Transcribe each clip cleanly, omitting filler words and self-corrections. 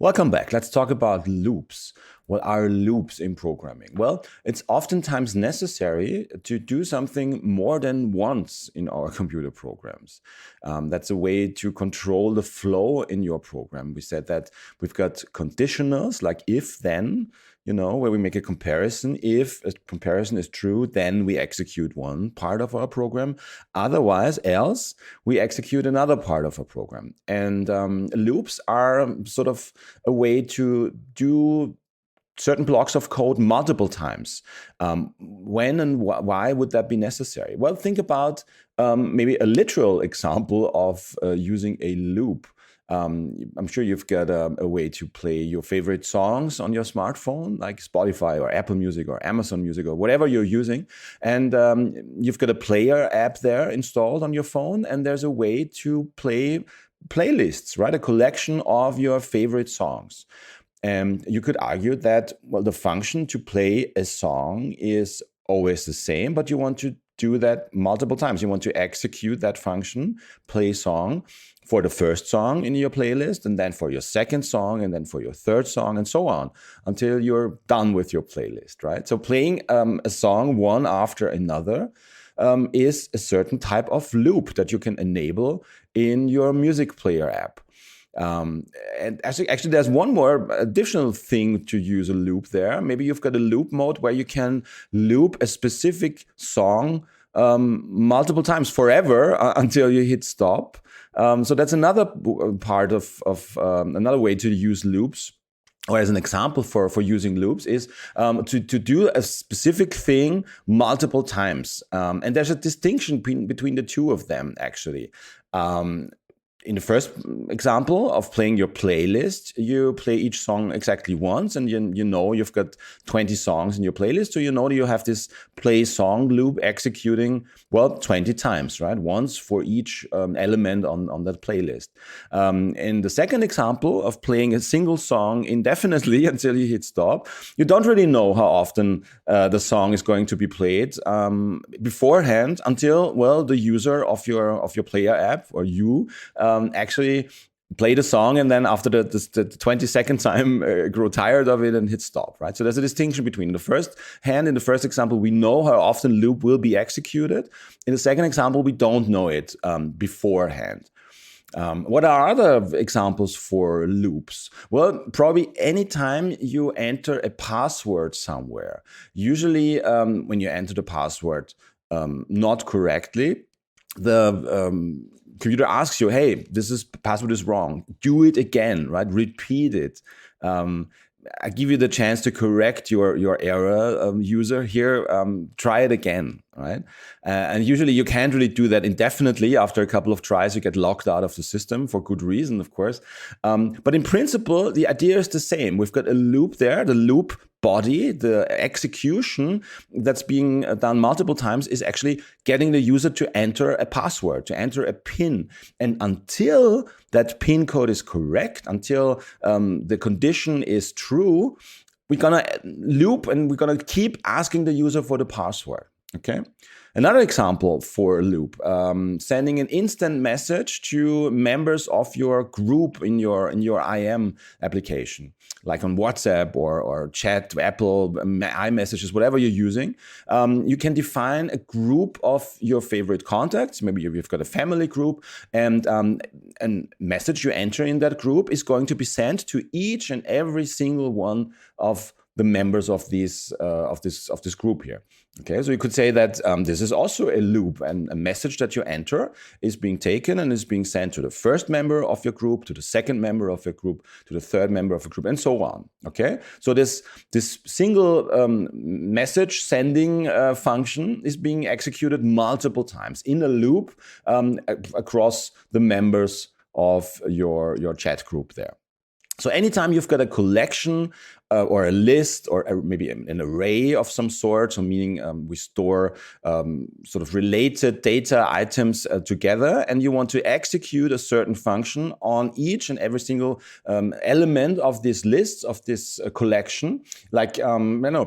Welcome back. Let's talk about loops. What are loops in programming? Well, it's oftentimes necessary to do something more than once in our computer programs. That's a way to control the flow in your program. We said that we've got conditionals like if then, where we make a comparison. If a comparison is true, then we execute one part of our program. Otherwise, else, we execute another part of our program. And loops are sort of a way to do certain blocks of code multiple times. When and why would that be necessary? Well, think about maybe a literal example of using a loop. I'm sure you've got a way to play your favorite songs on your smartphone, like Spotify or Apple Music or Amazon Music or whatever you're using. And you've got a player app there installed on your phone, and there's a way to play playlists, right? A collection of your favorite songs. And you could argue that, well, the function to play a song is always the same, but you want to do that multiple times. You want to execute that function, play song, for the first song in your playlist, and then for your second song, and then for your third song, and so on, until you're done with your playlist, right? So playing a song one after another is a certain type of loop that you can enable in your music player app. And actually, there's one more additional thing to use a loop there. Maybe you've got a loop mode where you can loop a specific song multiple times forever until you hit stop. So that's another part of another way to use loops. Or as an example for using loops is to do a specific thing multiple times. And there's a distinction between the two of them, actually. In the first example of playing your playlist, you play each song exactly once, and you know you've got 20 songs in your playlist, so you know that you have this play song loop executing, well, 20 times, right? Once for each element on that playlist. In the second example of playing a single song indefinitely until you hit stop, you don't really know how often the song is going to be played beforehand until, well, the user of your player app or you actually play the song, and then after the 22nd time grow tired of it and hit stop, right? So there's a distinction between the first hand. In the first example, we know how often loop will be executed. In the second example, we don't know it beforehand. What are other examples for loops? Well, probably anytime you enter a password somewhere. Usually when you enter the password not correctly, the computer asks you, hey, password is wrong. Do it again, right? Repeat it. I give you the chance to correct your error, user here. Try it again, right? And usually you can't really do that indefinitely. After a couple of tries, you get locked out of the system for good reason, of course. But in principle, the idea is the same. We've got a loop there. The loop body, the execution that's being done multiple times is actually getting the user to enter a password, to enter a PIN. And until that PIN code is correct, until the condition is true, we're going to loop and we're going to keep asking the user for the password. Okay. Another example for a loop, sending an instant message to members of your group in your IM application, like on WhatsApp or chat, Apple, iMessages, whatever you're using. You can define a group of your favorite contacts. Maybe you've got a family group, and a message you enter in that group is going to be sent to each and every single one of the members of this group here. Okay, so you could say that this is also a loop, and a message that you enter is being taken and is being sent to the first member of your group, to the second member of your group, to the third member of your group, and so on. Okay, so this single message sending function is being executed multiple times in a loop across the members of your chat group there. So anytime you've got a collection or a list or maybe an array of some sort, so meaning we store sort of related data items together, and you want to execute a certain function on each and every single element of this list, of this collection, like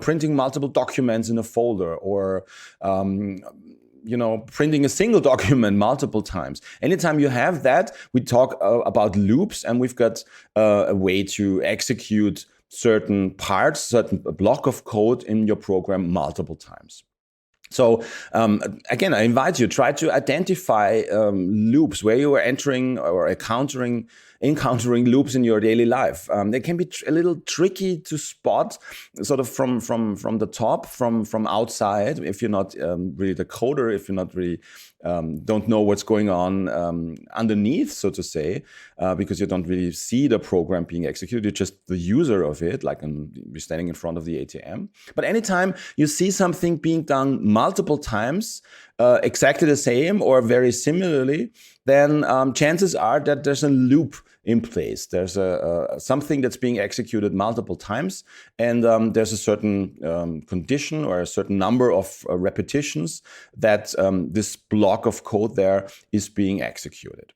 printing multiple documents in a folder, or printing a single document multiple times. Anytime you have that, we talk about loops, and we've got a way to execute certain parts, certain block of code in your program multiple times. So again, I invite you, try to identify loops where you are entering or encountering loops in your daily life. They can be a little tricky to spot, sort of from the top, from outside. If you're not really the coder, if you're not really don't know what's going on underneath, so to say, because you don't really see the program being executed. You're just the user of it, like you're standing in front of the ATM. But anytime you see something being done multiple times, exactly the same or very similarly, then chances are that there's a loop in place. There's something that's being executed multiple times, and there's a certain condition or a certain number of repetitions that this block of code there is being executed.